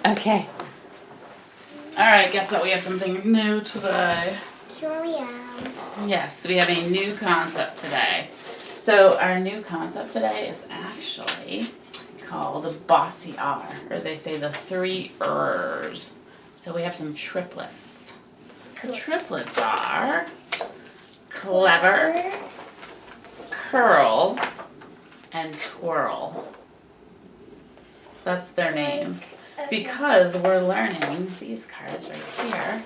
Okay. Alright, guess what? We have something new today. Here we are. Yes, we have a new concept today. So our new concept today is actually called Bossy R, or they say the three R's. So we have some triplets. Our triplets are clever, curl, and twirl. That's their names. Because we're learning these cards right here.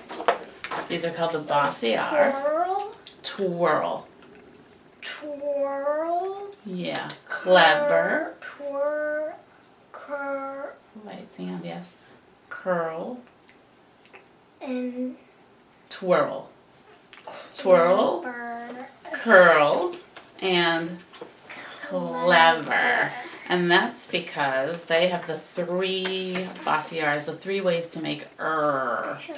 These are called the Bossy R. Twirl. Twirl. Twirl. Yeah. Clever. Light sound, yes. Curl. And Twirl. Twirl. Curl. And clever. And that's because they have the three Bossy R's, the three ways to make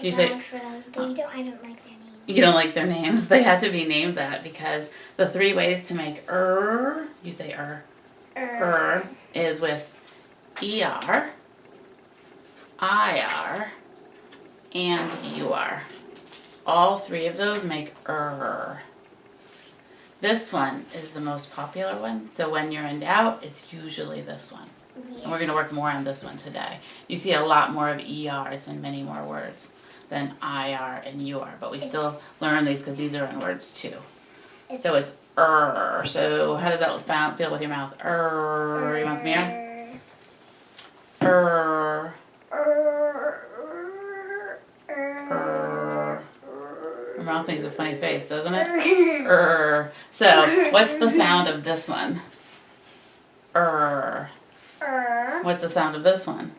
You say, I don't like their names. you don't like their names? They had to be named that because the three ways to make you say is with ER, IR, and UR. All three of those make This one is the most popular one, so when you're in doubt, it's usually this one. Yes. And we're going to work more on this one today. You see a lot more of ERs and many more words than IR and UR, but we still learn these because these are in words too. So it's So how does that feel with your mouth? You want the mirror? Your mouth makes a funny face, doesn't it? So what's the sound of this one? What's the sound of this one?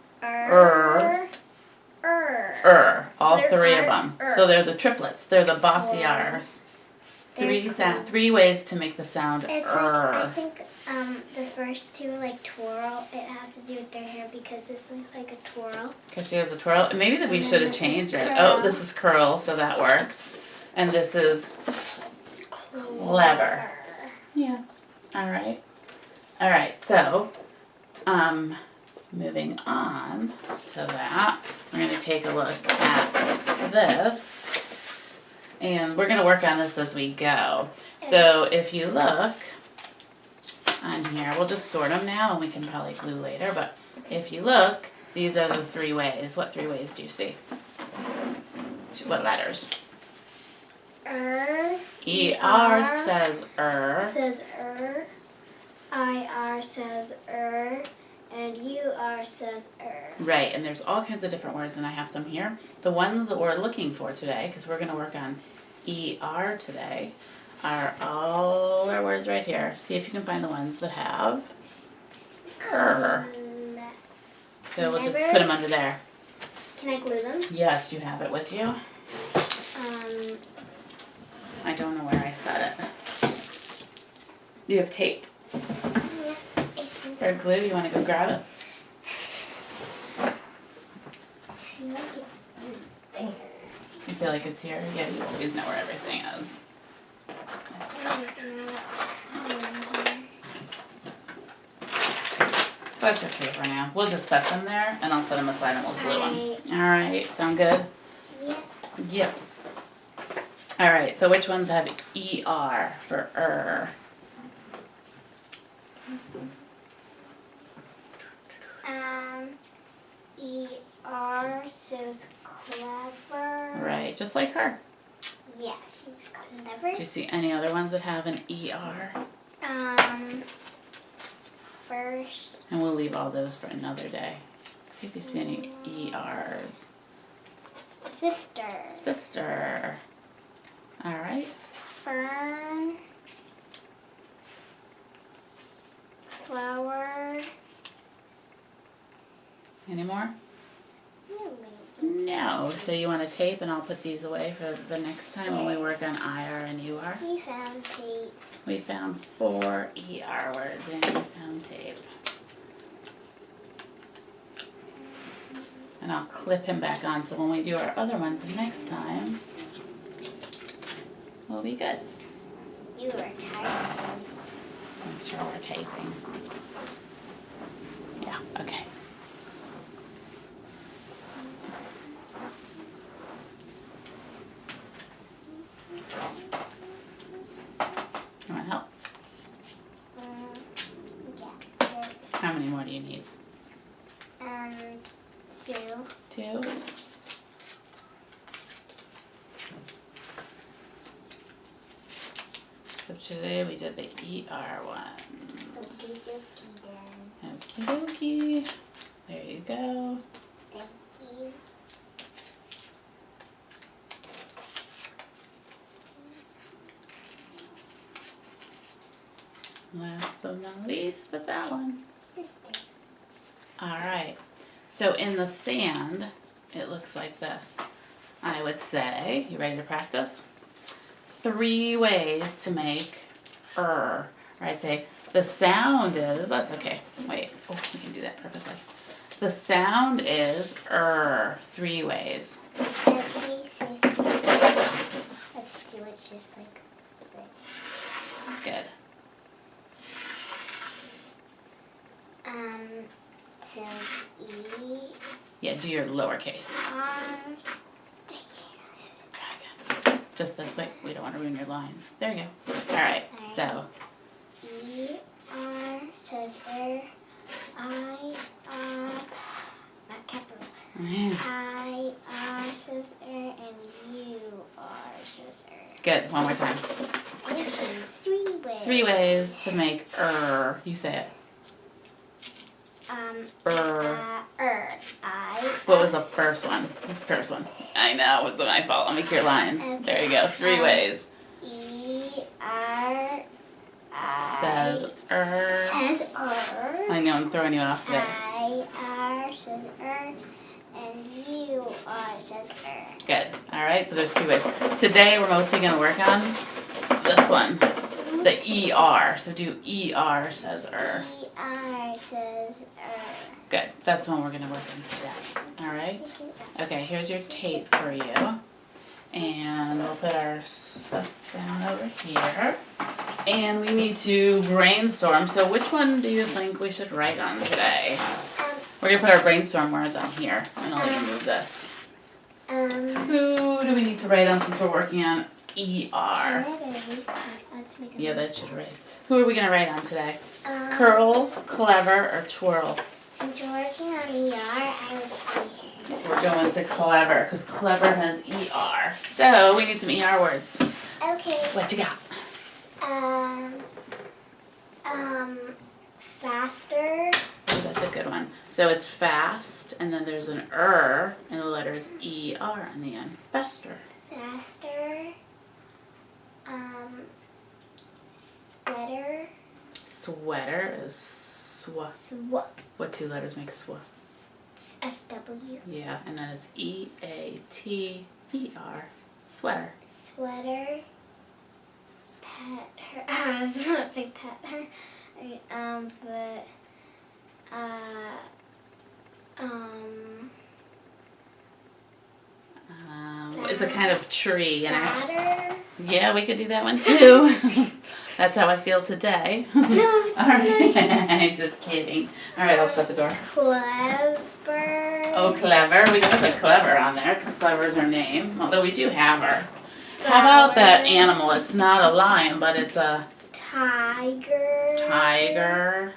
All three of them. So they're the triplets. They're the Bossy R's. Three ways to make the sound I think the first two, like twirl, it has to do with their hair because this looks like a twirl. Because she has a twirl. Maybe that we And should then have this changed is it. curl. Oh, this is curl, so that works. And this is clever. Yeah. All right. All right. So, moving on to that, we're going to take a look at this, and we're going to work on this as we go. So, if you look on here, we'll just sort them now, and we can probably glue later. But if you look, these are the three ways. What three ways do you see? What letters? ER says Says IR says and UR says Right, and there's all kinds of different words, and I have some here. The ones that we're looking for today, because we're going to work on ER today, are all our words right here. See if you can find the ones that have So we'll just put them under there. Can I glue them? Yes, you have it with you. I don't know where I set it. You have tape or glue? You want to go grab it? You feel like it's here? Yeah, you always know where everything is. That's okay for now. We'll just set them there, and I'll set them aside and we'll glue them. All right, sound good? Yeah. Yep. All right, so which ones have ER for ER says clever. Right, just like her. Yeah, she's clever. Do you see any other ones that have an ER? First. And we'll leave all those for another day. See if you see any ERs. Sister. Sister. All right. Fern. Flower. Any more? No. No. So you want a tape, and I'll put these away for the next time when we work on IR and UR. We found tape. We found 4 ER words, and we found tape. And I'll clip him back on so when we do our other ones the next time, we'll be good. You are tired. Make sure we're taping. Yeah, okay. 2. 2. So today we did the ER one. Okie dokie then. Okie dokie. There you go. Thank you. Last but not least, but that one. Sister. Alright. So in the sand, it looks like this. I would say, you ready to practice? 3 ways to make Or I'd say the sound is, that's okay. Wait, oh, we can do that perfectly. The sound is 3 ways. Okay, so 3 ways. Let's do it just like this. Good. So E, Yeah, do your lowercase. R, Dragon. Just this way. We don't want to ruin your lines. There you go. Alright, so. E, R says I, R, not capital. I, R says and U, R says Good. One more time. 3 ways. 3 ways to make You say it. I. What was the first one? First one. I know, it's my fault. I'll make your lines. Okay. There you go. 3 ways. E, R, I. Says Says I know, I'm throwing you off today. I, R says and U, R says Good. Alright, so there's 3 ways. Today we're mostly going to work on this one. The ER. So do ER says E, R says Good. That's one we're going to work on today. Alright? Okay, here's your tape for you. And we'll put our stuff down over here. And we need to brainstorm. So which one do you think we should write on today? We're going to put our brainstorm words on here. And I'll let you move this. Who do we need to write on since we're working on ER? Yeah, that should erase. Who are we going to write on today? Curl, clever, or twirl? Since we're working on ER, I would say here. We're going to clever because clever has ER. So we need some ER words. Okay. What you got? Faster. Oh, that's a good one. So it's fast, and then there's an and the letters ER in the end. Faster. Faster. Sweater. Sweater is Sw. What 2 letters make sw? SW. Yeah, and then it's EATER. Sweater. Sweater. Pet her. I was not saying pet her. But it's a kind of tree. And Batter. yeah, we could do that one too. That's how I feel today. No, All right. Just kidding. All right, I'll shut the door. Clever. Oh, clever. We gotta put clever on there because clever is her name. Although we do have her. How about that animal? It's not a lion, but it's a Tiger. tiger.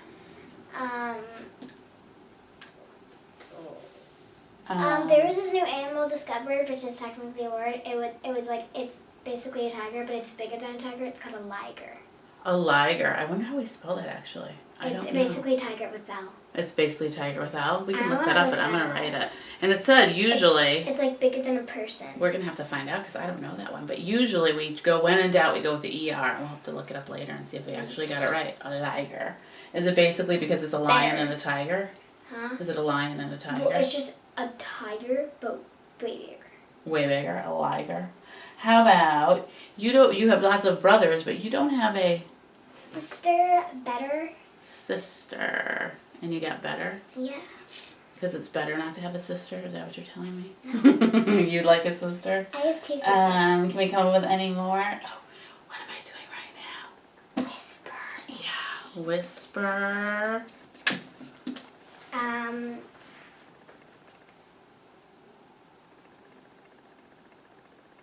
There was this new animal discovered, which is technically a word. It was like, it's basically a tiger, but it's bigger than a tiger. It's called a liger. A liger. I wonder how we spell that actually. I don't It's know. basically tiger with vowel. It's basically tiger with L. We can I look wanna that up, look but I'm that gonna up. write it. And it said usually. It's like bigger than a person. We're gonna have to find out because I don't know that one. But usually we go, when in doubt, we go with the ER. And we'll have to look it up later and see if we actually got it right. A liger. Is it basically because it's a lion and a tiger? Huh? Is it a lion and a tiger? Well, it's just a tiger, but way bigger. Way bigger, a liger. How about you have lots of brothers, but you don't have a Sister, better. sister. And you got better? Yeah. Because it's better not to have a sister? Is that what you're telling me? You'd like a sister? I have 2 sisters. Can we come up with any more? Oh, what am I doing right now? Whisper. Yeah, whisper.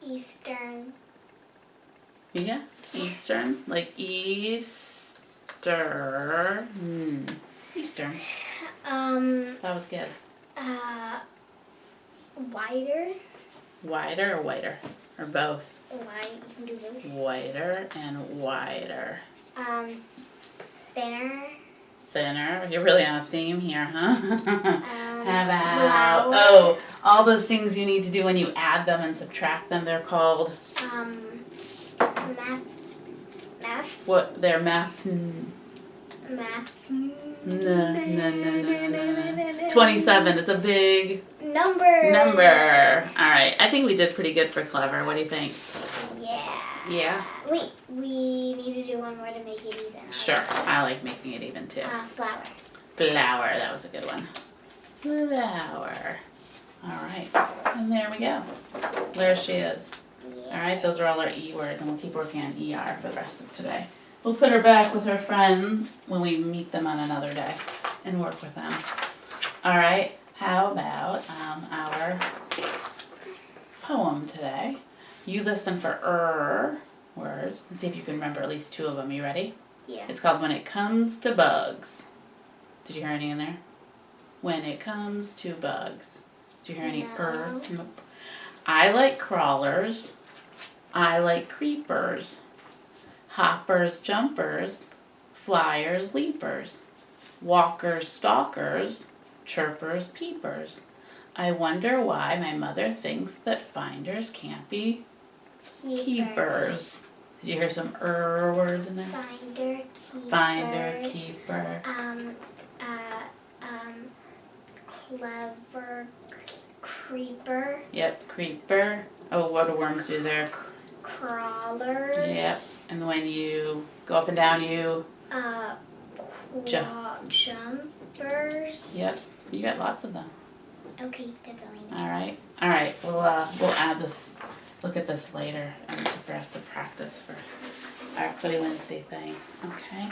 Eastern. Yeah, Eastern. Like Easter. Eastern. That was good. Wider. Wider or whiter? Or both? Wide. You can do both. Whiter and wider. Thinner. Thinner. You're really on a theme here, huh? How about, Flour. all those things you need to do when you add them and subtract them, they're called, Math. what, they're math. Math. No. 27, it's a big Number. Alright, I think we did pretty good for clever. What do you think? Yeah. Yeah? Wait, we need to do one more to make it even. Sure, I like making it even too. Flour. Flower, that was a good one. Flower. Alright, and there we go. There she is. Yeah. Alright, those are all our E words, and we'll keep working on ER for the rest of today. We'll put her back with her friends when we meet them on another day and work with them. Alright, how about our poem today? You listen for words and see if you can remember at least 2 of them. You ready? Yeah. It's called When It Comes to Bugs. Did you hear any in there? When it comes to bugs. Did you hear any No. Nope. I like crawlers. I like creepers. Hoppers, jumpers. Flyers, leapers. Walkers, stalkers. Chirpers, peepers. I wonder why my mother thinks that finders can't be keepers. Did you hear some words in there? Finder, keeper. Finder, keeper. Clever, creeper. Yep, creeper. Oh, what do worms do there? Crawlers. Yep. And when you go up and down, you. Jumpers. Yep. You got lots of them. Okay, that's all I know. All right. All right. We'll add this. Look at this later, and for us to practice for our Pretty Lindsay thing. Okay.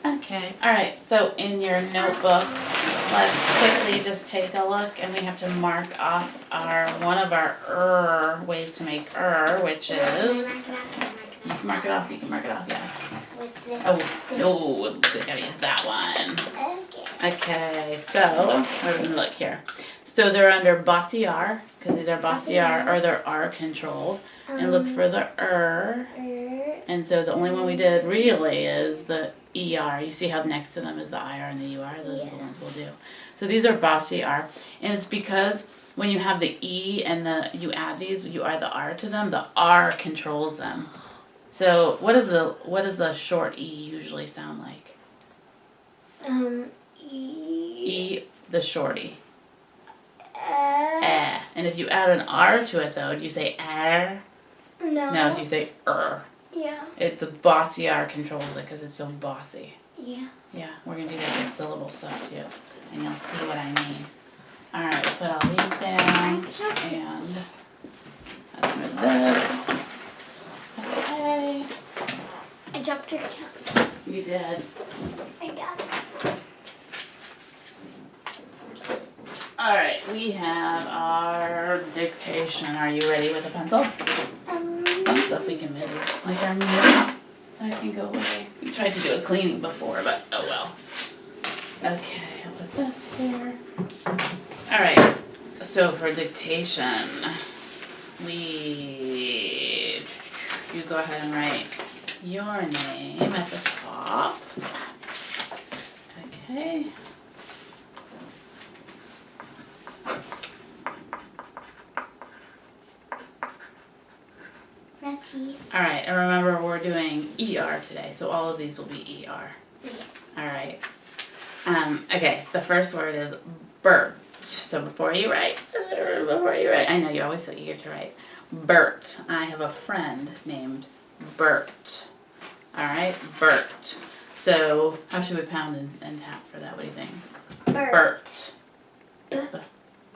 Okay. All right. So in your notebook, let's quickly just take a look, and we have to mark off one of our ways to make which is. You can mark it off. You can mark it off. Yes. With this Oh, thing. no, we gotta use that one. Okay. Okay, so we're gonna look here. So they're under Bossy R, because these are Bossy R, or they're R controlled. And look for the And so the only one we did really is the ER. You see how next to them is the IR and the UR? Those are the ones we'll do. So these are Bossy R. And it's because when you have the E and you add these, you add the R to them, the R controls them. So what does a short E usually sound like? E, the shorty. And if you add an R to it though, do you say R? No. No, you say Yeah. It's the Bossy R controls it because it's so bossy. Yeah. Yeah, we're going to do that with syllable stuff too. And you'll see what I mean. Alright, we'll put all these down. And that's with this. Okay. I dropped your count. You did. I got it. Alright, we have our dictation. Are you ready with a pencil? Some stuff we can move. Like our mirror. That can go away. We tried to do a cleaning before, but oh well. Okay, I'll put this here. Alright, so for dictation, you go ahead and write your name at the top. Okay. Alright, and remember we're doing ER today, so all of these will be ER. Yes. Alright. Okay, the first word is Bert. So before you write, I know you're always so eager to write. Bert. I have a friend named Bert. Alright, Bert. So how should we pound and tap for that? What do you think? Bert.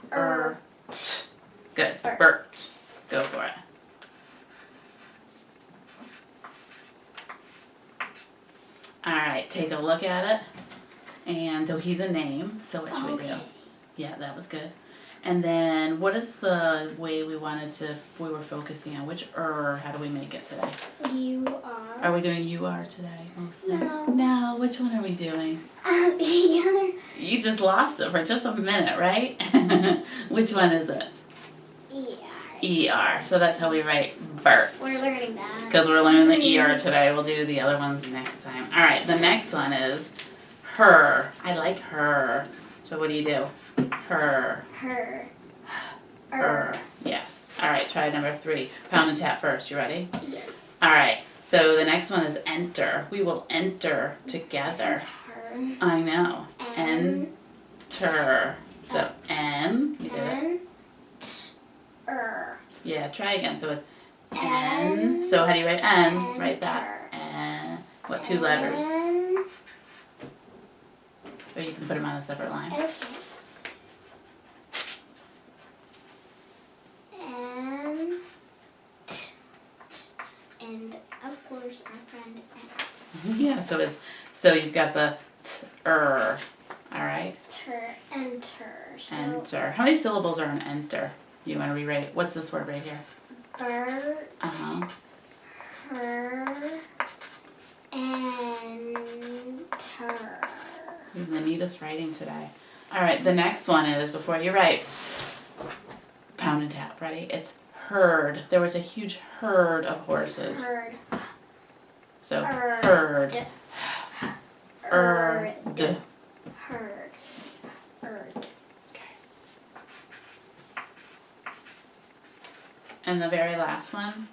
Bert. Good. Bert. Bert. Go for it. Alright, take a look at it. And so he's a name, so what should we do? Yeah, that was good. And then what is the way we were focusing on? Which how do we make it today? You Are are. we doing you are today? Mostly? No. No, which one are we doing? The You just lost it for just a minute, right? Which one is it? ER. So that's how we write Bert. We're learning that. Because we're learning the ER today. We'll do the other ones next time. All right, the next one is her. I like her. So what do you do? Her. Her. Her. Yes. All right, try number 3. Pound and tap first. You ready? Yes. All right. So the next one is enter. We will enter together. It's her. I know. N. Enter. So N. You did it. N. Yeah, try again. So it's N. N. So how do you write N? Write that. Enter. N. What 2 letters? N. Or you can put them on a separate line. Okay. And and of course our friend Yeah, so you've got the All right. enter. So Enter. How many syllables are in enter? You want to rewrite? What's this word right here? Bert, Uh-huh. her, enter. You're the neatest writing today. All right, the next one is, before you write, pound and tap. Ready? It's herd. There was a huge herd of horses. Herd. So Herd. herd. Herd. Herd. Herd. Herd. Okay. And the very last one.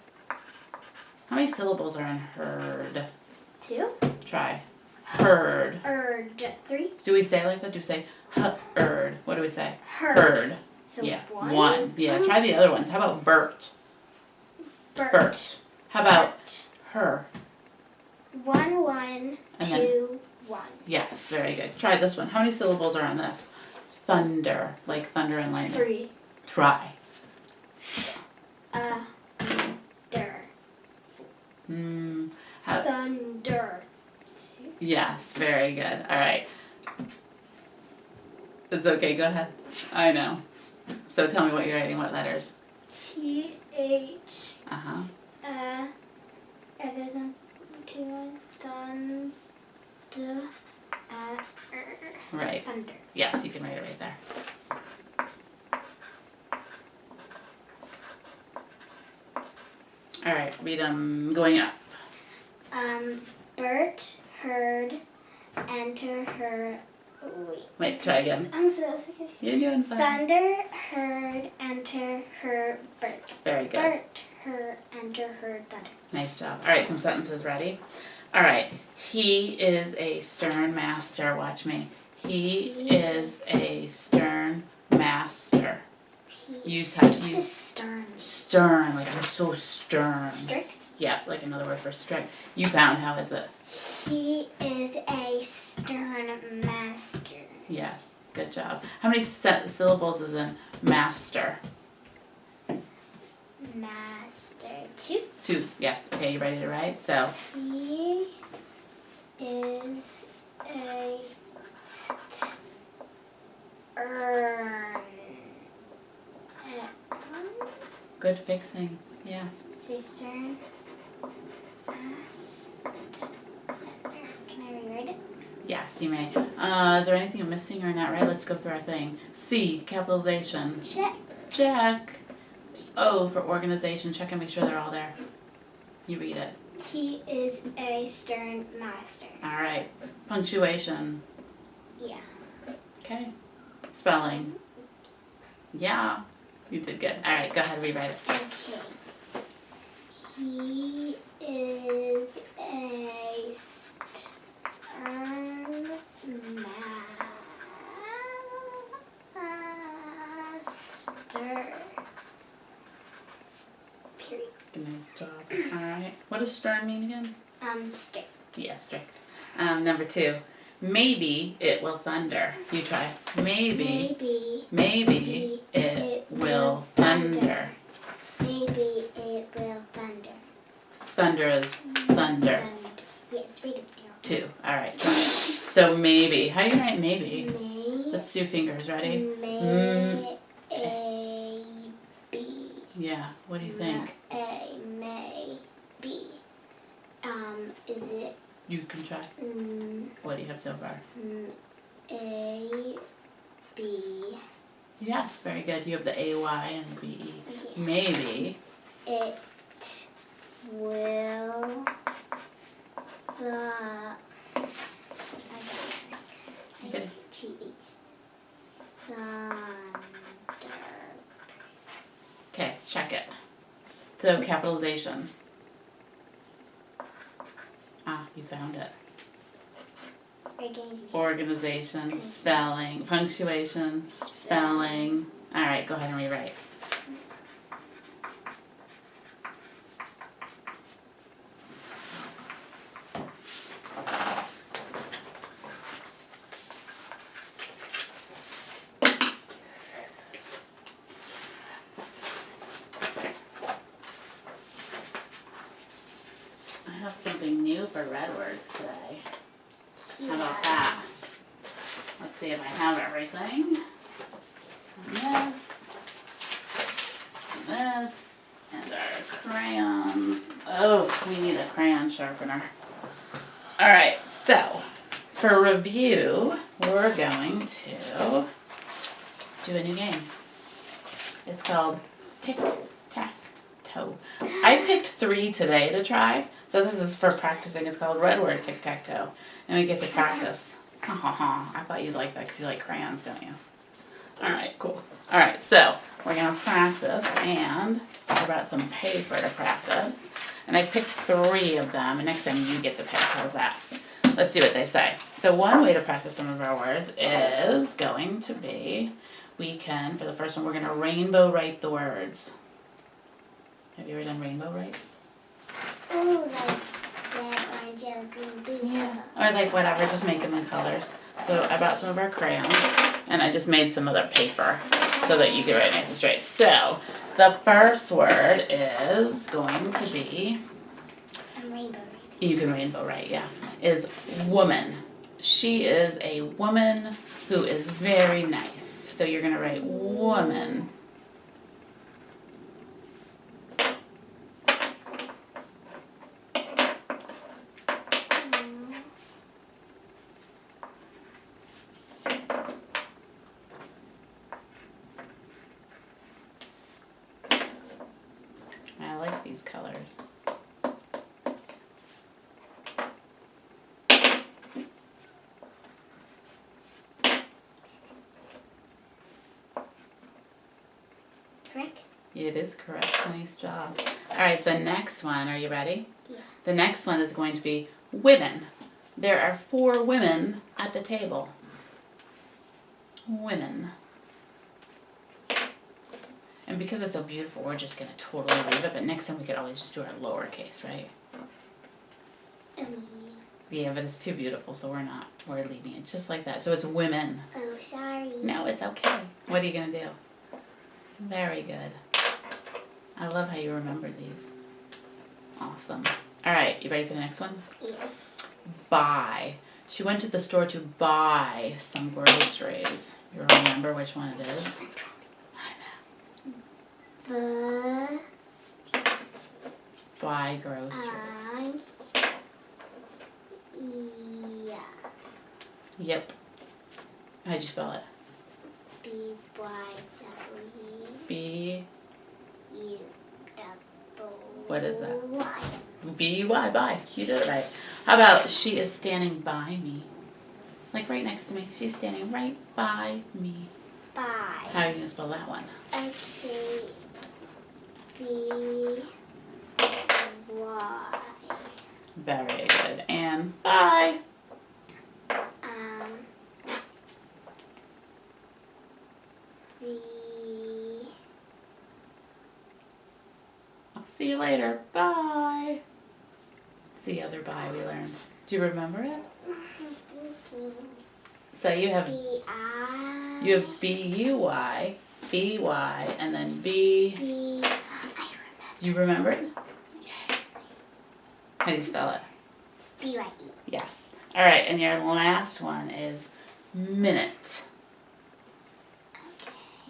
How many syllables are in herd? 2. Try. Herd. Herd. 3. Do we say it like that? Do we say herd? What do we say? Herd. Herd. So Yeah. 1. 1. Yeah. Try the other ones. How about Bert? Bert. Bert. How about Bert. her? 1, 1, And then- 2, 1. Yes. Very good. Try this one. How many syllables are on this? Thunder. Like thunder and lightning. 3. Try. Der. How, Thunder. yes. Very good. All right. It's okay. Go ahead. I know. So tell me what you're writing. What letters? TH. Uh-huh. Are those on 2 1? Right. Thunder. Yes, you can write it right there. All right, read them going up. Bert, herd, enter, her. Wait, try again. I'm so confused. You're doing fine. Thunder, herd, enter, her, Bert. Very good. Bert, her, enter, her, thunder. Nice job. All right, some sentences ready. All right, he is a stern master. Watch me. He is a stern master. You type What you is stern? stern, like I'm so stern. Strict? Yeah, like another word for strict. You found, how is it? He is a stern master. Yes, good job. How many syllables is in master? Master. 2. 2. Yes. Okay, you ready to write? So He is a stern. good fixing. Yeah. Stern. Can I rewrite it? Yes, you may. Is there anything I'm missing or not right? Let's go through our thing. C, capitalization. Check. Check. O for organization. Check and make sure they're all there. You read it. He is a stern master. All right. Punctuation. Yeah. Okay. Spelling. Yeah. You did good. All right, go ahead and rewrite it. Okay. He is a stern master. Period. Nice job. All right. What does stern mean again? Strict. Yeah, strict. Number 2. Maybe it will thunder. You try. Maybe it will thunder. Maybe it will thunder. Thunder is thunder. Yeah, it's read it. 2. All right, try it. So maybe. How do you write maybe? May. Let's do fingers. Ready? May Yeah, what do you think? A, may, B. Is it You can try. What do you have so far? A, B? Yes, very good. You have the AY and the BE. Yeah. Maybe. It will the Okay. TH thunder. Okay, check it. So capitalization. Ah, you found it. Organization, spelling, punctuation, spelling. All right, go ahead and rewrite. I have something new for red words today. How about that? Let's see if I have everything. And this, and our crayons. Oh, we need a crayon sharpener. All right, so for review, we're going to do a new game. It's called Tic-Tac-Toe. I picked 3 today to try, so this is for practicing. It's called Red Word Tic-Tac-Toe, and we get to practice. I thought you'd like that because you like crayons, don't you? All right, cool. All right, so we're going to practice, and I brought some paper to practice, and I picked 3 of them, and next time you get to pick. How's that? Let's see what they say. So one way to practice some of our words is going to be, for the first one, we're going to rainbow write the words. Have you ever done rainbow write? Oh, like red, orange, yellow, green, blue. Yeah. Or like whatever, just make them in colors. So I brought some of our crayons, and I just made some other paper so that you can write nice and straight. So the first word is going to be, Rainbow. you can rainbow write, yeah, is woman. She is a woman who is very nice. So you're going to write woman. I like these colors. Correct? It is correct. Nice job. All right, the next one. Are you ready? Yeah. The next one is going to be women. There are 4 women at the table. Women. And because it's so beautiful, we're just going to totally leave it. But next time we could always just do our lowercase, right? Yeah, but it's too beautiful, so we're not. We're leaving it just like that. So it's women. Oh, sorry. No, it's okay. What are you going to do? Very good. I love how you remember these. Awesome. All right, you ready for the next one? Yes. Buy. She went to the store to buy some groceries. You remember which one it is? Buy groceries. Yeah. Yep. How'd you spell it? B-Y-W. B. U-double. What is that? Y. B-Y, buy. You did it right. How about she is standing by me? Like right next to me. She's standing right by me. By. How are you going to spell that one? Okay. B-Y. Very good. And bye. B. I'll see you later. Bye. The other bye we learned. Do you remember it? So you have B-I. you have B-U-Y, B-Y, and then B. B. Do you remember it? Yay. How do you spell it? B-Y-E. Yes. All right, and your last one is minute.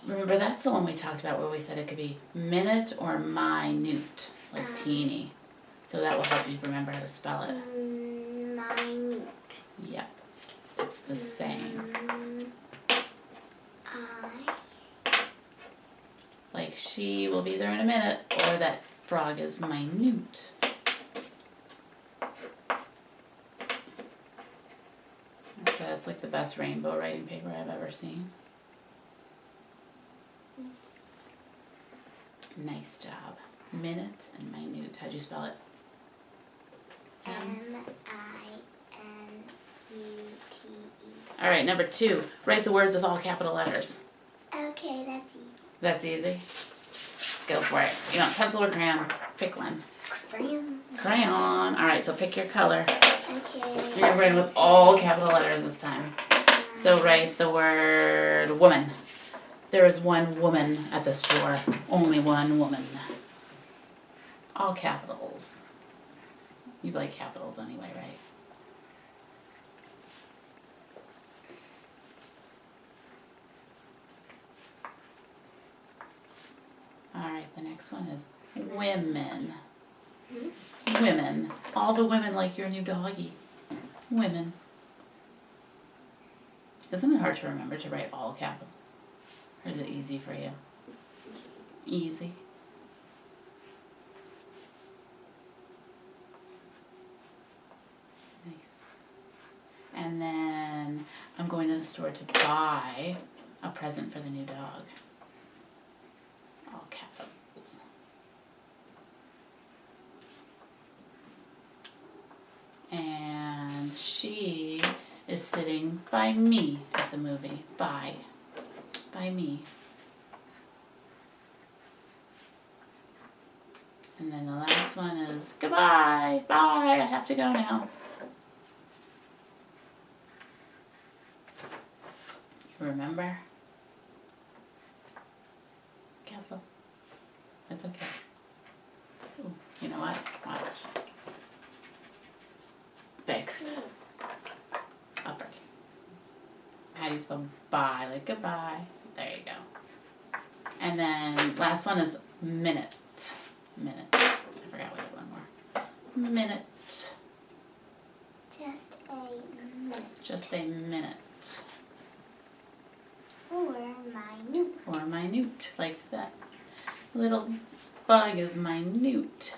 Remember, that's the one we talked about where we said it could be minute or minute, like teeny. So that will help you remember how to spell it. Minute. Yep. It's the same. Like she will be there in a minute, or that frog is minute. Okay, that's like the best rainbow writing paper I've ever seen. Nice job. Minute and minute. How'd you spell it? Minute. All right, number 2. Write the words with all capital letters. Okay, that's easy. That's easy. Go for it. You want pencil or crayon? Pick one. Crayon. Crayon. All right, so pick your color. Okay. You're writing with all capital letters this time. So write the word woman. There is one woman at the store. Only one woman. All capitals. You like capitals anyway, right? Alright, the next one is women. Women. All the women like your new doggy. Women. Isn't it hard to remember to write all capitals? Or is it easy for you? Easy. Nice. And then I'm going to the store to buy a present for the new dog. All capitals. And she is sitting by me at the movie. By me. And then the last one is goodbye. Bye. I have to go now. You remember? Capital. That's okay. Ooh, you know what? Watch. Fixed. Upper. How do you spell bye? Like goodbye. There you go. And then last one is minute. Minute. I forgot we had one more. Minute. Just a minute. Just a minute. Or minute. Or minute. Like that little bug is minute.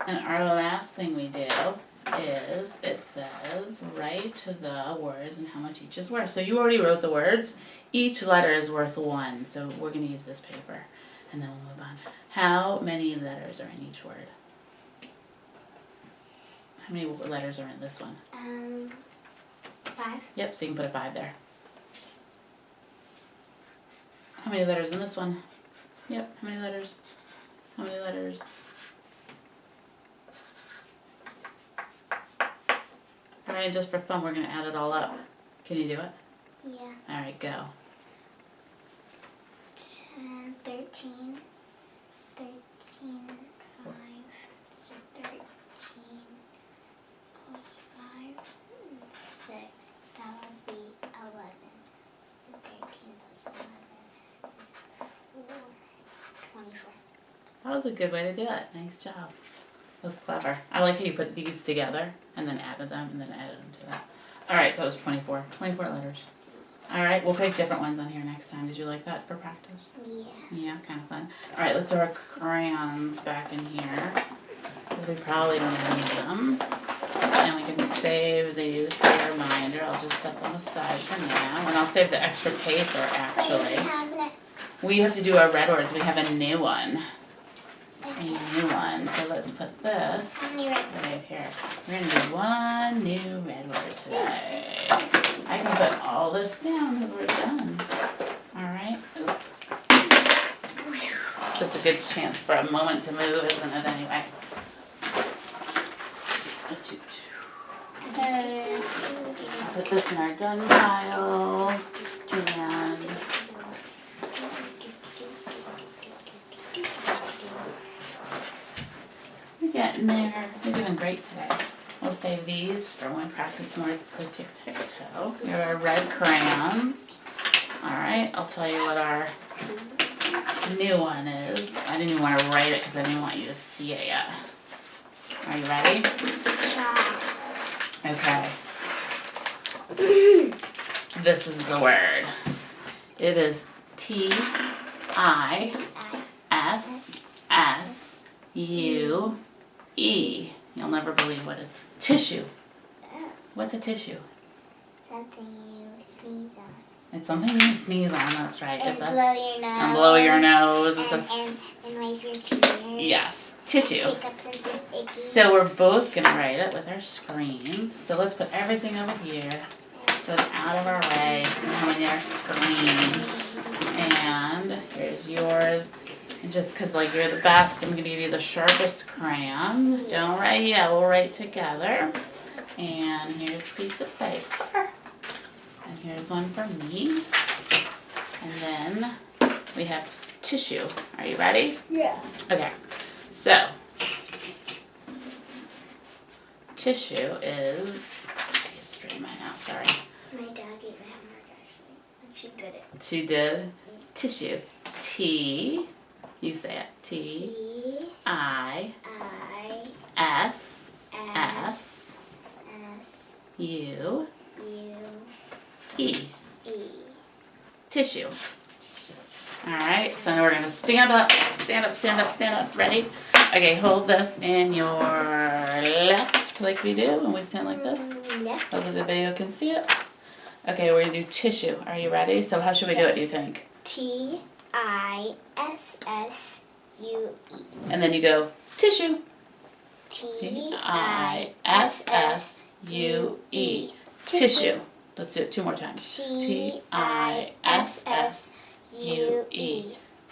And our last thing we do is it says write the words and how much each is worth. So you already wrote the words. Each letter is worth 1. So we're going to use this paper and then we'll move on. How many letters are in each word? How many letters are in this one? 5. Yep, so you can put a 5 there. How many letters in this one? Yep, how many letters? How many letters? Alright, just for fun, we're going to add it all up. Can you do it? Yeah. Alright, go. 10, 13, 5, so 13 plus 5, 6, that would be 11. So 13 plus 11 is 4, 24. That was a good way to do it. Nice job. That was clever. I like how you put these together and then added them and then added them to that. Alright, so it was 24. 24 letters. Alright, we'll pick different ones on here next time. Did you like that for practice? Yeah. Yeah, kind of fun. Alright, let's throw our crayons back in here. Because we probably don't need them. And we can save these for a reminder. I'll just set them aside for now. And I'll save the extra paper, actually. We have to do our red words. We have a new one. A new one. So let's put this right here. We're going to do one new red word today. I can put all this down because we're done. Alright. Oops. Just a good chance for a moment to move, isn't it, anyway? Okay. I'll put this in our done pile. And you're getting there. You're doing great today. We'll save these for when we practice more tic-tac-toe. we have our red crayons. All right, I'll tell you what our new one is. I didn't even want to write it because I didn't want you to see it yet. Are you ready? Chalk. Okay. This is the word. It is TISSUE. You'll never believe what it's. Tissue. What's a tissue? Something you sneeze on. It's something you sneeze on, that's right. And It's blow your nose. and blow your nose. It's And wipe your tears. yes, tissue. Pick up something icky. So we're both going to write it with our screens. So let's put everything over here so it's out of our way. So we're coming to our screens. And here's yours. And just because like you're the best, I'm going to give you the sharpest crayon. Don't write yet, we'll write together. And here's a piece of paper. And here's one for me. And then we have tissue. Are you ready? Yeah. Okay. So, tissue is, just straighten mine out, sorry. My dog ate my homework actually. And she did it. She did. Tissue. T, you say it. T, I, S, S, U, E. Tissue. Alright, so now we're going to stand up. Ready? Okay, hold this in your left like we do when we stand like this. Yeah. Hopefully the video can see it. Okay, we're going to do tissue. Are you ready? So how should we do it, do you think? TISSUE. And then you go, tissue. TISSUE. Tissue. Let's do it 2 more times. TISSUE.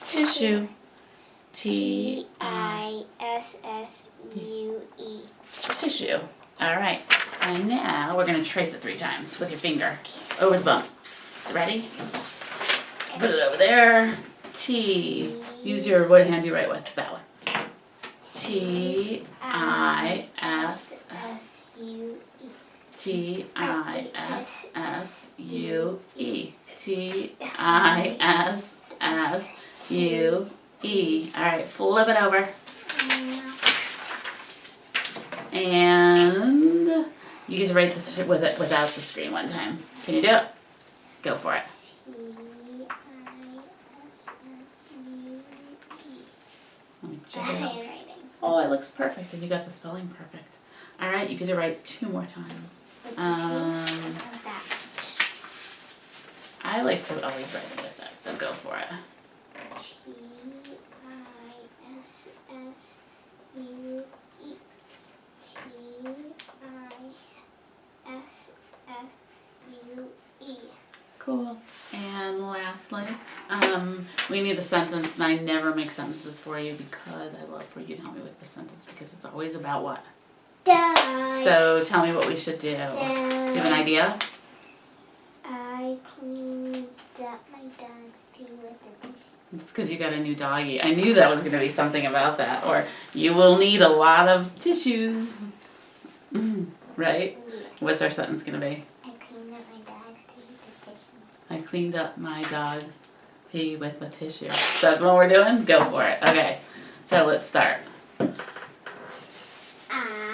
Tissue. TISSUE. Tissue. All right. And now we're going to trace it 3 times with your finger over the bumps. Ready? Put it over there. T. Use your, what hand do you write with? That one. TISSUE. TISSUE. TISSUE. All right, flip it over. And you get to write this with it without the screen one time. Can you do it? Go for it. Let me check it out. Oh, it looks perfect, and you got the spelling perfect. All right, you get to write 2 more times. I like to always write it with it, so go for it. Cool. And lastly, we need a sentence, and I never make sentences for you because I love for you to help me with the sentence because it's always about what? Dog. So tell me what we should do. Do you have an idea? I cleaned up my dog's pee with a tissue. It's because you got a new doggy. I knew that was going to be something about that. Or you will need a lot of tissues. Right? What's our sentence going to be? I cleaned up my dog's pee with a tissue. I cleaned up my dog's pee with a tissue. That's what we're doing? Go for it. Okay. So let's start.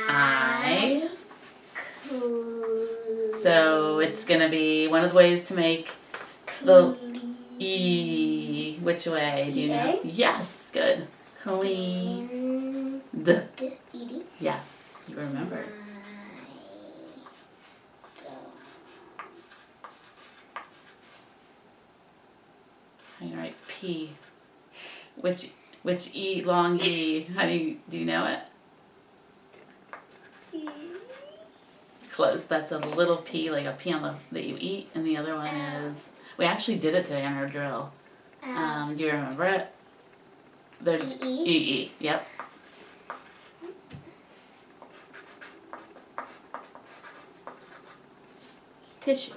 I. So it's going to be one of the ways to make the E. Which way? Do you know? Yes. Good. Clean. Yes. You remember. I'm gonna write P. Which E, long E? How do you know it? Close. That's a little P, like a pea that you eat, and the other one is. We actually did it today on our drill. Do you remember it? There's E. Yep. Tissue.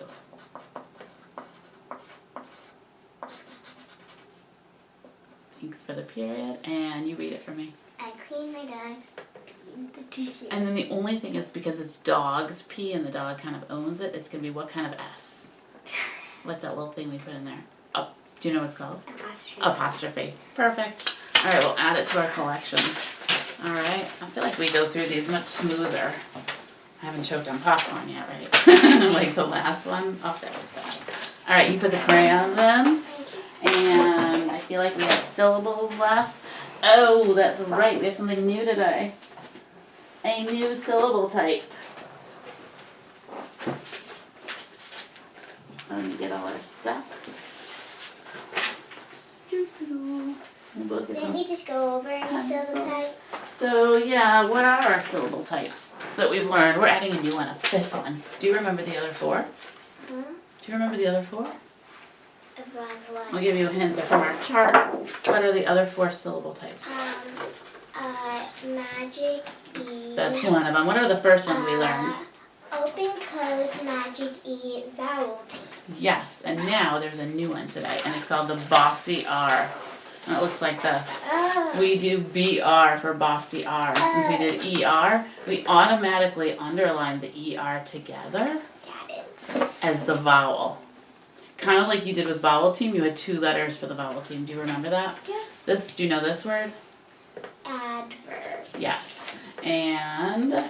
Thanks for the period, and you read it for me. I cleaned my dog's the tissue. And then the only thing is because it's dog's pee and the dog kind of owns it, it's going to be what kind of S? What's that little thing we put in there? Do you know what it's called? Apostrophe. Apostrophe. Perfect. All right, we'll add it to our collection. All right. I feel like we go through these much smoother. I haven't choked on popcorn yet, right? Like the last one. Oh, that was bad. All right, you put the crayons in. And I feel like we have syllables left. Oh, that's right. We have something new today. A new syllable type. Let me get all our stuff. Didn't we just go over any syllable type? So yeah, what are our syllable types that we've learned? We're adding a new one, a fifth one. Do you remember the other four? Hmm? Do you remember the other four? About I'll what? give you a hint. They're from our chart. What are the other four syllable types? Magic E. That's one of them. What are the first ones we learned? Open, close, magic E, vowel T. Yes, and now there's a new one today, and it's called the Bossy R. And it looks like this. Oh. We do BR for Bossy R. Since we did ER, we automatically underline the ER together Got it. as the vowel. Kind of like you did with vowel team, you had 2 letters for the vowel team. Do you remember that? Yeah. Do you know this word? Adverb. Yes. And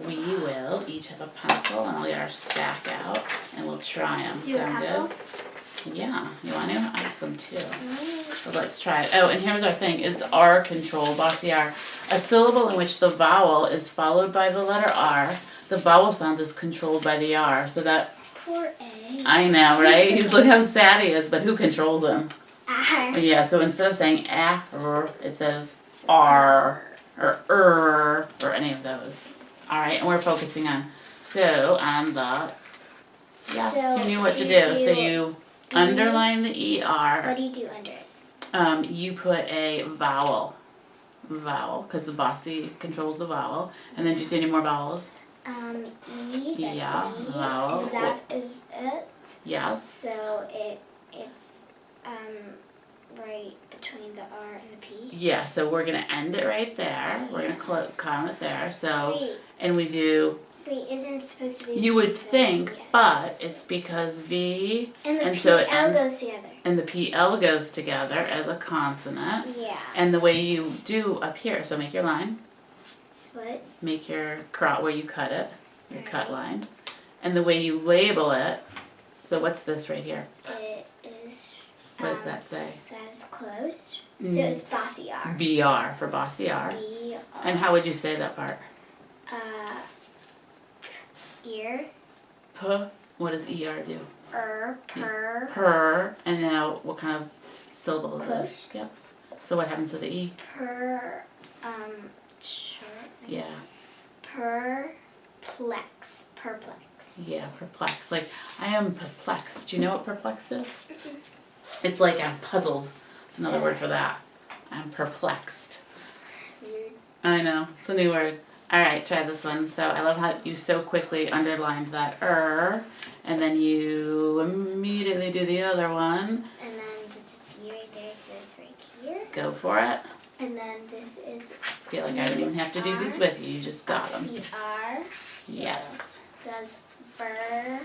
we will each have a pencil, and I'll get our stack out, and we'll try them. Do a Sound couple? good? Yeah. You want to? I have some too. So let's try it. Oh, and here's our thing. It's R control, Bossy R. A syllable in which the vowel is followed by the letter R. The vowel sound is controlled by the R. So that, Poor A. I know, right? Look how sad he is, but who controls him? R. Yeah, so instead of saying R, it says R or or any of those. All right, and we're focusing on, on the, yes, So you knew what to you do. do So you underline the What ER. do you do under it? You put a vowel, because the Bossy controls the vowel. And then do you see any more vowels? E. the Yeah, E, vowel. and that is it. Yes. So it's right between the R and the P. Yeah, so we're going to end it right there. We're going to count it there. So, Wait, and we do, isn't it supposed to be? you would think, Yes. but it's because V And the and PL so it ends- goes together. and the PL goes together as a consonant. Yeah. And the way you do up here, so make your line, It's what? make your where you cut it, your cut Right. line. And the way you label it, so what's this right here? It is. What does that say? That is closed. Mm. So it's Bossy R. BR for Bossy R. B-R. And how would you say that part? Ear. P. What does ER do? Per. Per. And now what kind of syllable is this? Close. Yep. So what happens to the E? Per. Short. Yeah. Perplex. Yeah, perplexed. Like, I am perplexed. Do you know what perplexed is? It's like I'm puzzled. It's another word for that. I'm perplexed. Weird. I know. It's a new word. All right, try this one. So I love how you so quickly underlined that and then you immediately do the other one. And then since it's E right there, so it's right here. Go for it. And then this is I feel like I don't even have to do these with you. You just got them. CR. Yes. Does ver.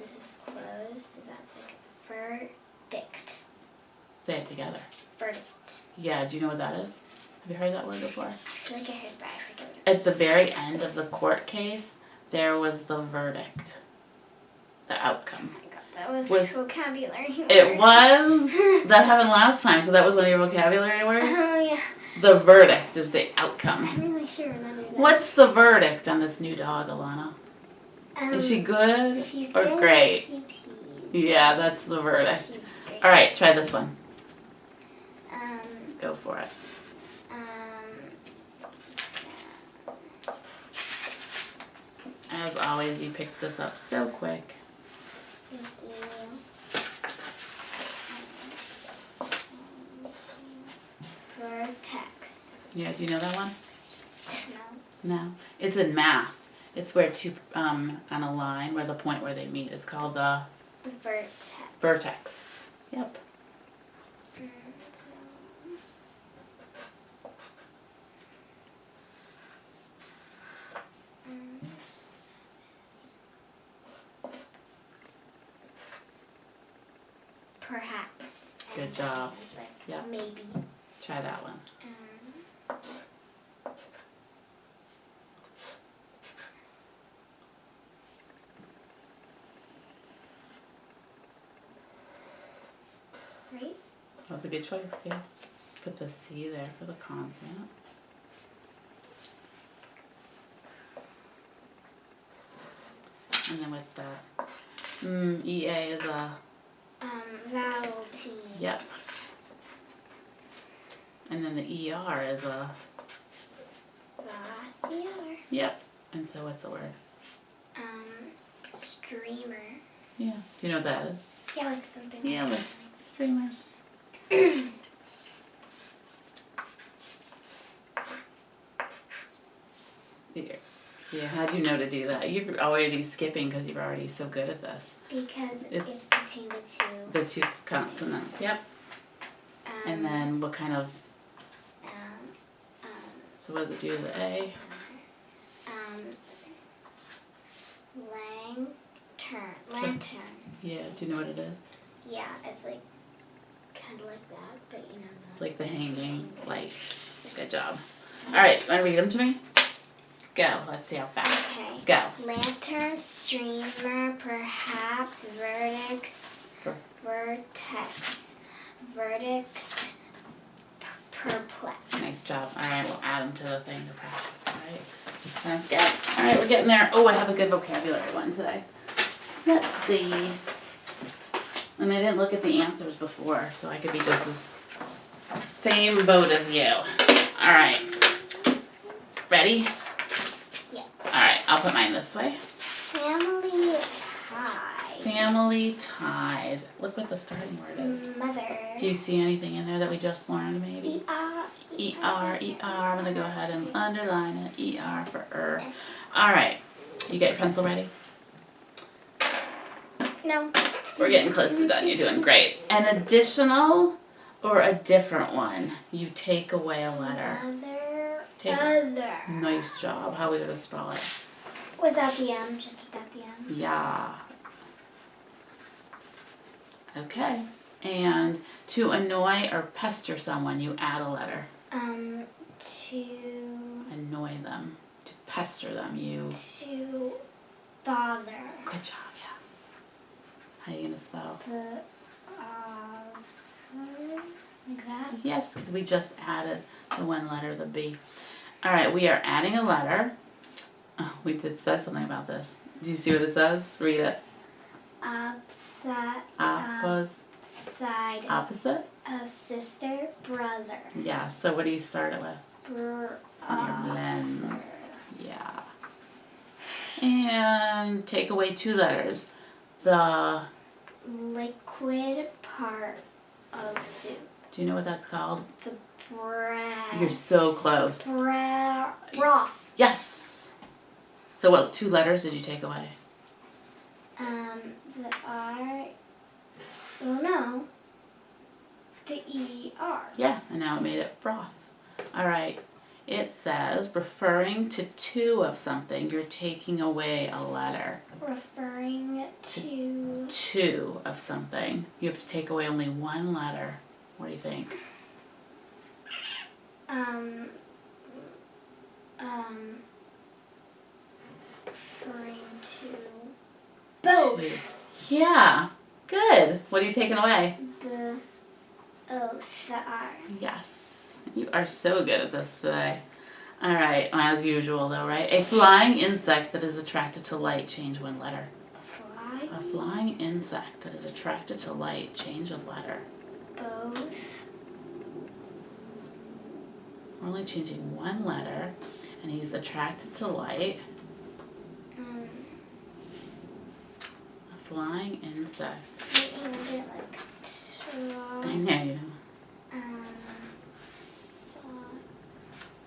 This is closed, so that's like verdict. Say it together. Verdict. Yeah, do you know what that is? Have you heard that word before? I feel like I heard, but I forget what it At the very end of the court case, there was the verdict. The outcome. Oh my god, that was Was- my vocabulary. It was? That happened last time, so that was one of your vocabulary words? Oh yeah. The verdict is the outcome. I'm really sure remember that. What's the verdict on this new dog, Alana? Is she good She's or good. great? She pees. Yeah, that's the verdict. She's great. All right, try this one. Um. Go for it. As always, you picked this up so quick. Thank you. Vertex. Yeah, do you know that one? No. No. It's in math. It's where two, on a line, where the point where they meet. It's called the Vertex. vertex. Yep. perhaps. Good And job. it's like, Yep. maybe. Try that one. Right? That was a good choice, yeah. Put the C there for the consonant. And then what's that? EA is a, Vowel T. yep. And then the ER is a, Vascular. yep. And so what's the word? Streamer. Yeah. Do you know what that is? Yeah, like something. Yeah, like streamers. Here. Yeah, how'd you know to do that? You're already skipping because you're already so good at this. Because It's- it's between the two. The two consonants, yep. And then what kind of, so what does it do to the A? Lantern. Yeah, do you know what it is? Yeah, it's like kind of like that, but you know. Like the hanging light. Good job. All right, want to read them to me? Go. Let's see how fast. Okay. Go. Lantern, streamer, perhaps, vertex, verdict, perplex. Nice job. All right, we'll add them to the thing to practice. All right. Sounds good. All right, we're getting there. Oh, I have a good vocabulary one today. Let's see. And I didn't look at the answers before, so I could be just as same boat as you. All right. Ready? Yeah. All right, I'll put mine this way. Family ties. Family ties. Look what the starting word is. Mother. Do you see anything in there that we just learned maybe? E-R. E-R, E-R. I'm going to go ahead and underline it. E-R for er. All right. You got your pencil ready? No. We're getting close to done. You're doing great. An additional or a different one. You take away a letter. Mother. Take Other. Nice job. How are we going to spell it? Without the M, just without the M. Yeah. Okay. And to annoy or pester someone, you add a letter. To Annoy them. To pester them, you... father. Good job, yeah. How are you going to spell? Like that. Yes, because we just added the one letter, the B. All right, we are adding a letter. Oh, we said something about this. Do you see what it says? Read it. Opposite? Sister, brother. Yeah, so what do you start it with? On your blend. Yeah. And take away two letters. The... Liquid part of soup. Do you know what that's called? The breath. You're so close. Broth. Yes. So what two letters did you take away? The R. Oh no. The E-R. Yeah, and now it made it broth. All right. It says, referring to two of something, you're taking away a letter. Referring to. Two of something. You have to take away only one letter. What do you think? Referring to. Both. Two. Yeah. Good. What are you taking away? The O. The R. Yes. You are so good at this today. All right. As usual, though, right? A flying insect that is attracted to light, change one letter. Fly. A flying insect that is attracted to light, change a letter. Both. We're only changing one letter, and he's attracted to light. A flying insect. I named it like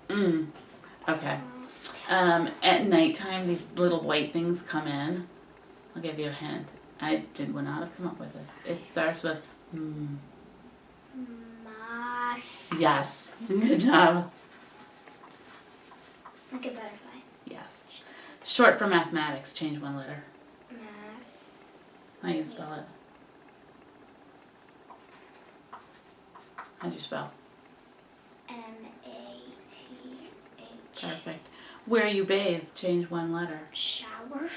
I know. Okay. At nighttime, these little white things come in. I'll give you a hint. Would not have come up with this. It starts with Moth. Yes. Good job. Like a butterfly. Yes. Short for mathematics. Change one letter. Math. How do you spell it? How'd you spell? M-A-T-H. Perfect. Where you bathe, change one letter. Shower.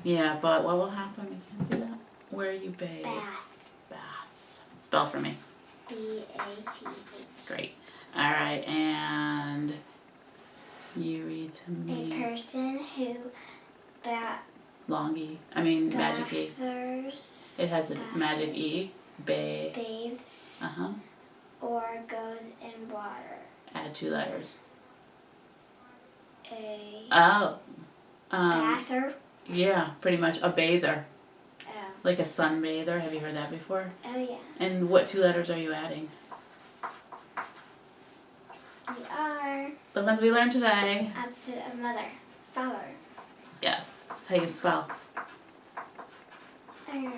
Yeah, but what will happen? We can't do that. Where you bathe. Bath. Bath. Spell for me. B-A-T-H. Great. All right, and you read to A me. person who Longy. I mean, magic E. bathers, It has a magic E. bathes, Uh-huh. or goes in water. Add 2 letters. A Oh. bather. Yeah, pretty much. A bather. Oh. Like a sunbather. Have you heard that before? Oh yeah. And what 2 letters are you adding? We are The ones we learned today. opposite of mother. Father. Yes. How you spell? Father.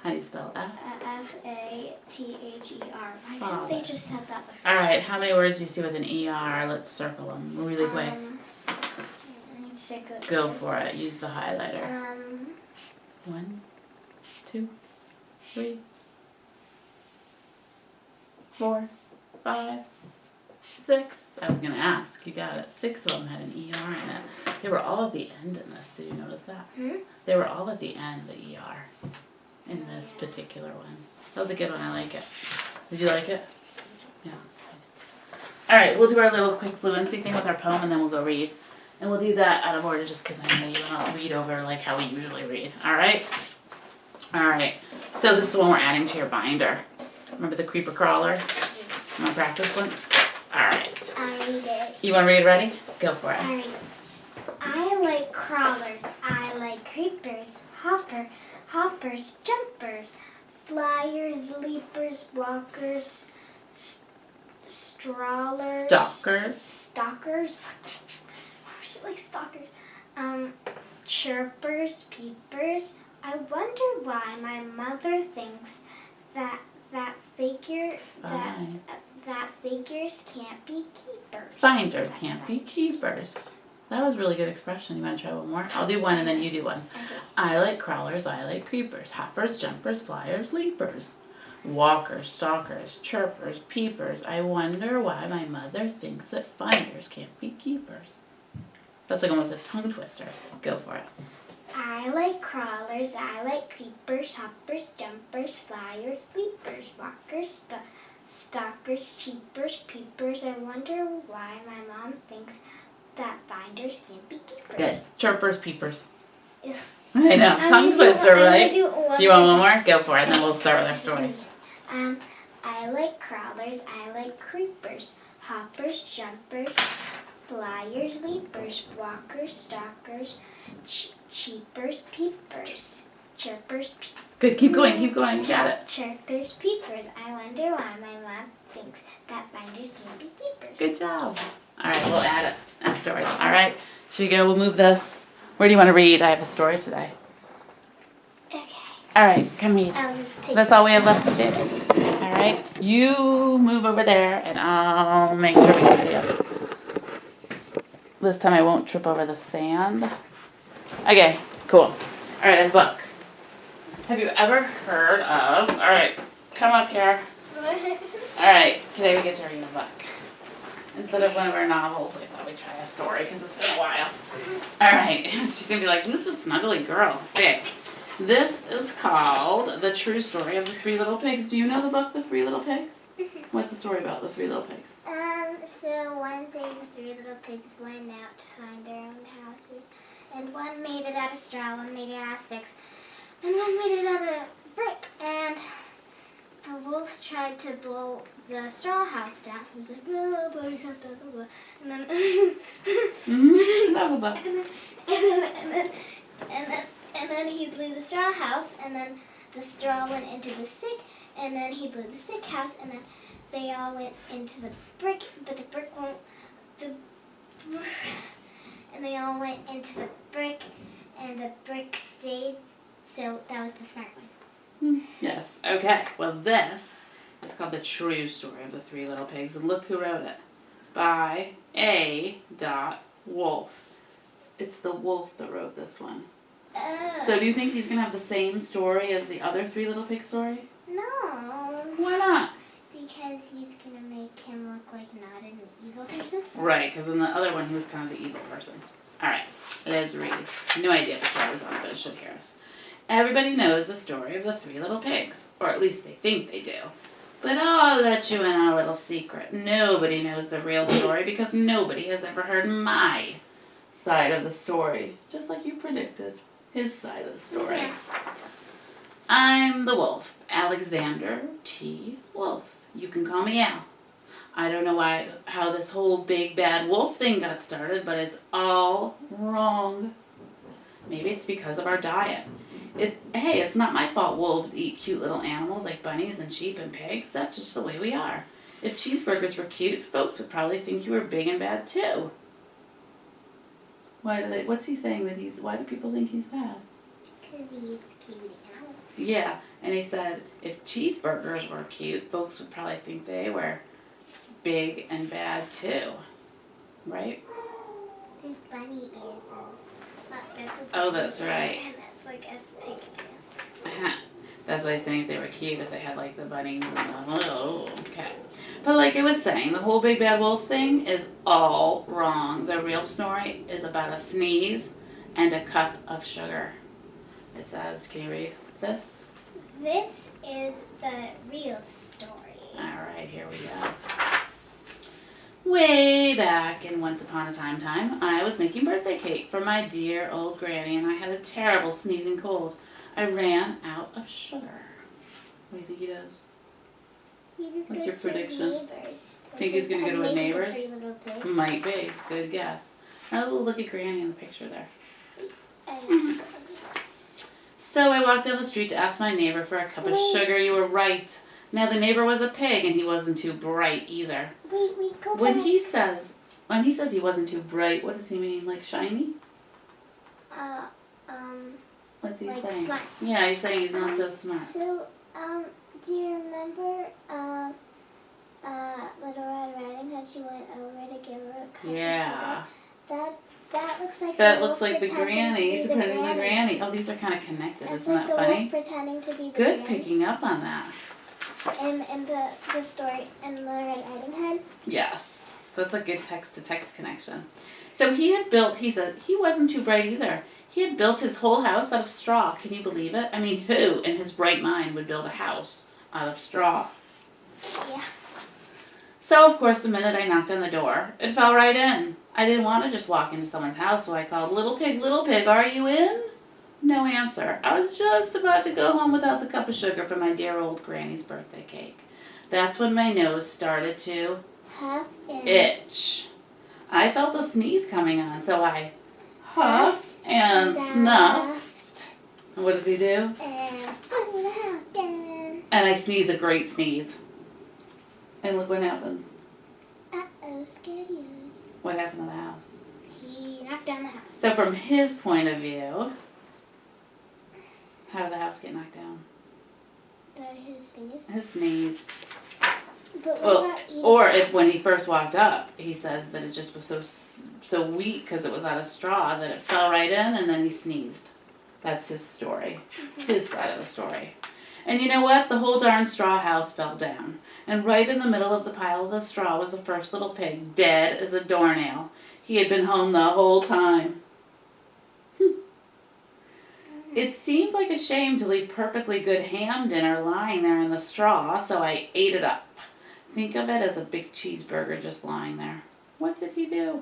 How do you spell F? F-A-T-H-E-R. Why Father. didn't they just set that before? All right. How many words do you see with an ER? Let's circle them really quick. Go for it. Use the highlighter. 1, 2, 3, 4, 5, 6. I was going to ask. You got it. 6 of them had an ER in it. They were all at the end in this. Did you notice that? They were all at the end, the ER, in this particular one. That was a good one. I like it. Did you like it? Yeah. All right. We'll do our little quick fluency thing with our poem, and then we'll go read. And we'll do that out of order just because I know you want to read over like how we usually read. All right? All right. So this is the one we're adding to your binder. Remember the creeper crawler? You want to practice once? All right. I read it. You want to read it? Ready? Go for it. I read it. I like crawlers. I like creepers. Hoppers, jumpers, flyers, leapers, walkers, strollers. Stalkers. Like stalkers. Chirpers, peepers. I wonder why my mother thinks that figures can't be keepers. Finders can't be keepers. That was a really good expression. You want to try one more? I'll do one and then you do one. Okay. I like crawlers. I like creepers. Hoppers, jumpers, flyers, leapers. Walkers, stalkers, chirpers, peepers. I wonder why my mother thinks that finders can't be keepers. That's like almost a tongue twister. Go for it. I like crawlers, I like creepers, hoppers, jumpers, flyers, leapers, walkers, stalkers, cheepers, peepers. I wonder why my mom thinks that finders can't be keepers. Good. Chirpers, peepers. Ew. I know. Tongue twister, right? You want one more? Go for it, and then we'll start with our story. I like crawlers, I like creepers, hoppers, jumpers, flyers, leapers, walkers, stalkers, cheepers, peepers, chirpers, Good. Keep going. Keep going. Got it. chirpers, peepers. I wonder why my mom thinks that finders can't be keepers. Good job. All right, we'll add it afterwards. All right. Should we go? We'll move this. Where do you want to read? I have a story today. Okay. All right, come read. I'll just take That's all we have left to do. All right. You move over there, and I'll make sure we can see it. This time I won't trip over the sand. Okay, cool. All right, I have a book. Have you ever heard of... All right, come up here. All right, today we get to read a book. Instead of one of our novels, I thought we'd try a story because it's been a while. All right, she's going to be like, who's this snuggly girl? Okay, this is called The True Story of the Three Little Pigs. Do you know the book, The Three Little Pigs? What's the story about, The Three Little Pigs? So one day the three little pigs went out to find their own houses. And one made it out of straw, one made it out of sticks, and one made it out of brick. And the wolf tried to blow the straw house down. He was like, blah, blow your house down, blah, blah. And then, Blah, blah, blah. and then he blew the straw house, and then the straw went into the stick, and then he blew the stick house, and then they all went into the brick, but the brick won't, and they all went into the brick, and the brick stayed, so that was the smart one. Yes. Okay. Well, this is called The True Story of the Three Little Pigs. And look who wrote it. By A. Wolf. It's the wolf that wrote this one. So do you think he's going to have the same story as the other Three Little Pig story? No, Why not? Because he's gonna make him look like not an evil person. Right, because in the other one, he was kind of the evil person. All right, let's read. No idea if the cat is on, but it should hear us. Everybody knows the story of the 3 little pigs, or at least they think they do. But I'll let you in on a little secret. Nobody knows the real story because nobody has ever heard my side of the story, just like you predicted, his side of the story. Yeah. I'm the wolf, Alexander T. Wolf. You can call me Al. I don't know how this whole big bad wolf thing got started, but it's all wrong. Maybe it's because of our diet. Hey, it's not my fault wolves eat cute little animals like bunnies and sheep and pigs. That's just the way we are. If cheeseburgers were cute, folks would probably think you were big and bad too. What's he saying why do people think he's bad? Because he eats cute animals. Yeah, and he said if cheeseburgers were cute, folks would probably think they were big and bad too. Right? His bunny ears. That's right. And that's like a pigtail. Uh-huh. That's why I was saying if they were cute, if they had like the bunnies and okay. But like I was saying, the whole big bad wolf thing is all wrong. The real story is about a sneeze and a cup of sugar. It says, can you read this? This is the real story. Alright, here we go. Way back in Once Upon a Time, I was making birthday cake for my dear old granny and I had a terrible sneezing cold. I ran out of sugar. What do you think he does? He just What's goes your to prediction? his neighbors. Think he's gonna go to his neighbors? Three little pigs. Might be. Good guess. Oh, look at Granny in the picture there. So I walked down the street to ask my neighbor for a cup of sugar. You were right. Now the neighbor was a pig and he wasn't too bright either. Wait, go When back. he says he wasn't too bright, what does he mean? Like shiny? What's he like saying? smart. Yeah, he's saying he's not so smart. So, do you remember, Little Red Riding Hood? She went over to give her a cup Yeah. of sugar. That looks like That the looks wolf like the pretending granny, to be depending on the granny. Oh, these are kind of connected. That's Isn't like that the funny? wolf pretending to be the Good granny. picking up on that. In the story in Little Red Riding Hood. Yes, that's a good text-to-text connection. So he said he wasn't too bright either. He had built his whole house out of straw. Can you believe it? I mean, who in his bright mind would build a house out of straw? Yeah. So, of course, the minute I knocked on the door, it fell right in. I didn't want to just walk into someone's house, so I called, little pig, are you in? No answer. I was just about to go home without the cup of sugar for my dear old granny's birthday cake. That's when my nose started to itch. I felt a sneeze coming on, so I huffed and snuffed. And what does he do? And put the house down. And I sneezed a great sneeze. And look what happens. Uh-oh, scarios. What happened to the house? He knocked down the house. So from his point of view, how did the house get knocked down? By his sneeze. His sneeze. But what Well, about you? or if when he first walked up, he says that it just was so weak because it was out of straw that it fell right in and then he sneezed. That's his story, his side of the story. And you know what? The whole darn straw house fell down. And right in the middle of the pile of the straw was the first little pig, dead as a doornail. He had been home the whole time. It seemed like a shame to leave perfectly good ham dinner lying there in the straw, so I ate it up. Think of it as a big cheeseburger just lying there. What did he do?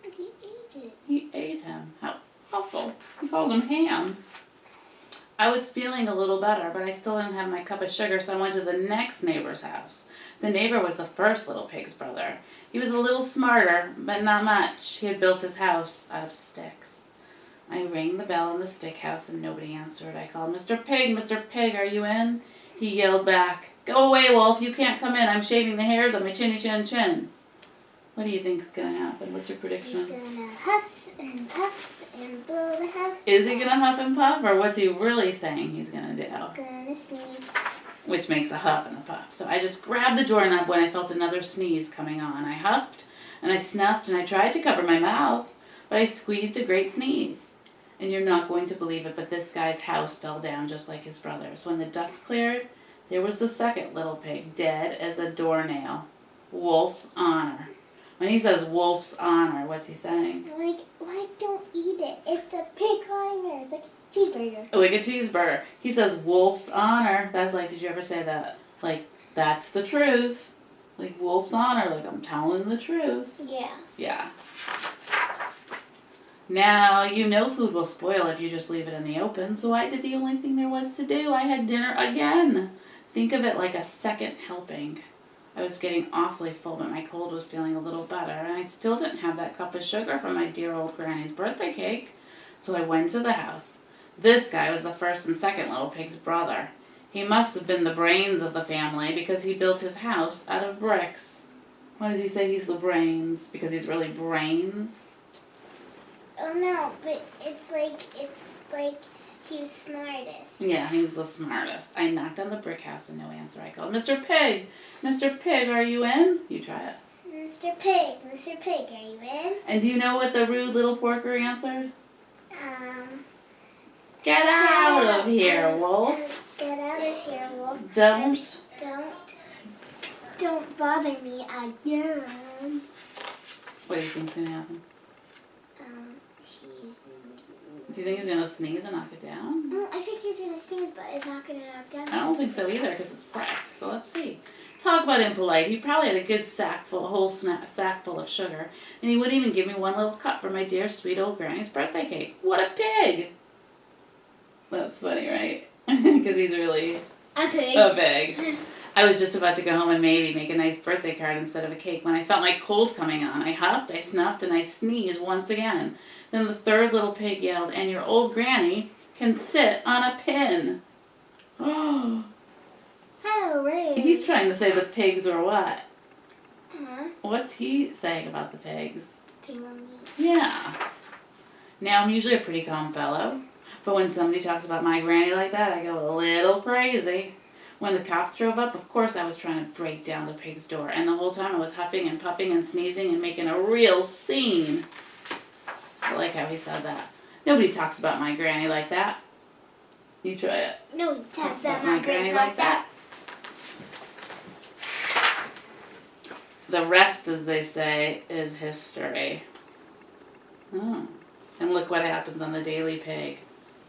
He ate it. He ate him. How awful. He called him ham. I was feeling a little better, but I still didn't have my cup of sugar, so I went to the next neighbor's house. The neighbor was the first little pig's brother. He was a little smarter, but not much. He had built his house out of sticks. I rang the bell in the stick house and nobody answered. I called, Mr. Pig, are you in? He yelled back, go away, Wolf, you can't come in. I'm shaving the hairs on my chinny chin chin. What do you think is going to happen? What's your prediction? He's gonna huff and puff and blow the house. Is he going to huff and puff, or what's he really saying he's going to do? Gonna sneeze. Which makes a huff and a puff. So I just grabbed the doorknob when I felt another sneeze coming on. I huffed and I snuffed and I tried to cover my mouth, but I squeezed a great sneeze. And you're not going to believe it, but this guy's house fell down just like his brother's. When the dust cleared, there was the second little pig, dead as a doornail. Wolf's honor. When he says wolf's honor, what's he saying? Like, don't eat it. It's a pig lying there. It's like a cheeseburger. Like a cheeseburger. He says wolf's honor. That's like, did you ever say that? Like, that's the truth. Like, wolf's honor. Like, I'm telling the truth. Yeah. Yeah. Now, you know food will spoil if you just leave it in the open, so I did the only thing there was to do. I had dinner again. Think of it like a second helping. I was getting awfully full, but my cold was feeling a little better, and I still didn't have that cup of sugar from my dear old granny's birthday cake, so I went to the house. This guy was the first and second little pig's brother. He must have been the brains of the family because he built his house out of bricks. Why does he say he's the brains? Because he's really brains? Oh no, but it's like he was smartest. Yeah, he's the smartest. I knocked on the brick house and no answer. I called, Mr. Pig! Mr. Pig, are you in? You try it. Mr. Pig, are you in? And do you know what the rude little porker answered? Get out of here, wolf. Get out of here, wolf. Don't bother me again. What do you think's gonna happen? Do you think he's gonna sneeze and knock it down? No, I think he's gonna sneeze, but it's not gonna knock down. I don't think so either, because it's brick. So let's see. Talk about impolite. He probably had a good sack full of sugar, and he wouldn't even give me one little cup for my dear sweet old granny's birthday cake. What a pig! That's funny, right? Because he's really A pig. a pig. I was just about to go home and maybe make a nice birthday card instead of a cake when I felt my cold coming on. I huffed, I snuffed, and I sneezed once again. Then the third little pig yelled, and your old granny can sit on a pin. Oh, How rude. he's trying to say the pigs were what? Huh? What's he saying about the pigs? Pig on me. Yeah. Now, I'm usually a pretty calm fellow, but when somebody talks about my granny like that, I go a little crazy. When the cops drove up, of course I was trying to break down the pig's door, and the whole time I was huffing and puffing and sneezing and making a real scene. I like how he said that. Nobody talks about my granny like that. You try it. No, he talks about my granny like that. The rest, as they say, is history. Oh. And look what happens on the Daily Pig.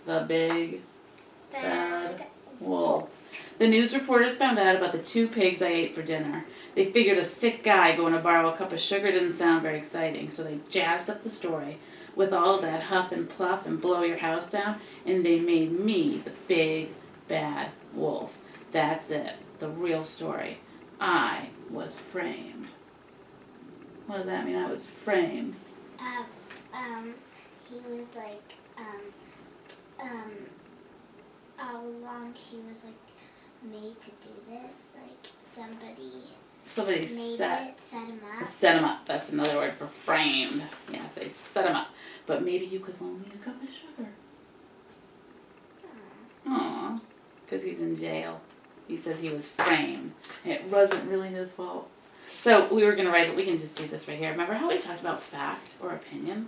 The big bad wolf. The news reporters found out about the 2 pigs I ate for dinner. They figured a sick guy going to borrow a cup of sugar didn't sound very exciting, so they jazzed up the story with all of that huff and puff and blow your house down, and they made me the big bad wolf. That's it. The real story. I was framed. What does that mean? I was framed. He was like, all along he was like made to do this. Like somebody made set him up. Set him up. That's another word for framed. Yes, they set him up. But maybe you could loan me a cup of sugar. Aw, because he's in jail. He says he was framed. It wasn't really his fault. So we were going to write, but we can just do this right here. Remember how we talked about fact or opinion?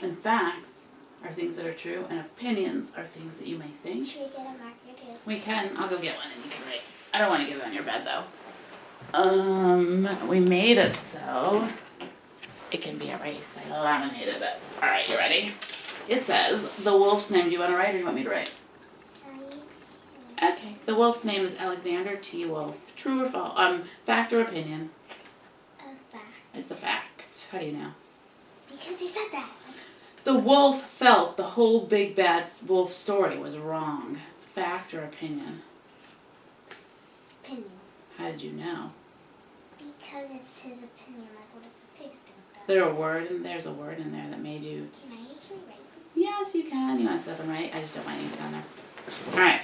And facts are things that are true, and opinions are things that you may think. Should we get a marker too? We can. I'll go get one and you can write. I don't want to get it on your bed though. We made it so it can be erased. I laminated it. Alright, you ready? It says, the wolf's name. Do you want to write or do you want me to write? Okay. The wolf's name is Alexander T. Wolf. True or false? Fact or opinion? A fact. It's a fact. How do you know? Because he said that. The wolf felt the whole big bad wolf story was wrong. Fact or opinion? Opinion. How did you know? Because it's his opinion. Like, what if the pigs think that? There's a word in there that made you... Can I actually write? Yes, you can. You want to set them right? I just don't want anything on there. Alright.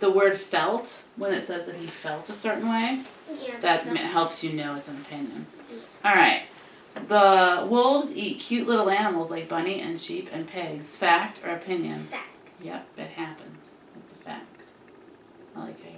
The word felt, when it says that he felt a certain way, Yeah. that helps you know it's an opinion. Yeah. Alright. The wolves eat cute little animals like bunny and sheep and pigs. Fact or opinion? Fact. Yep, it happens. It's a fact. I like how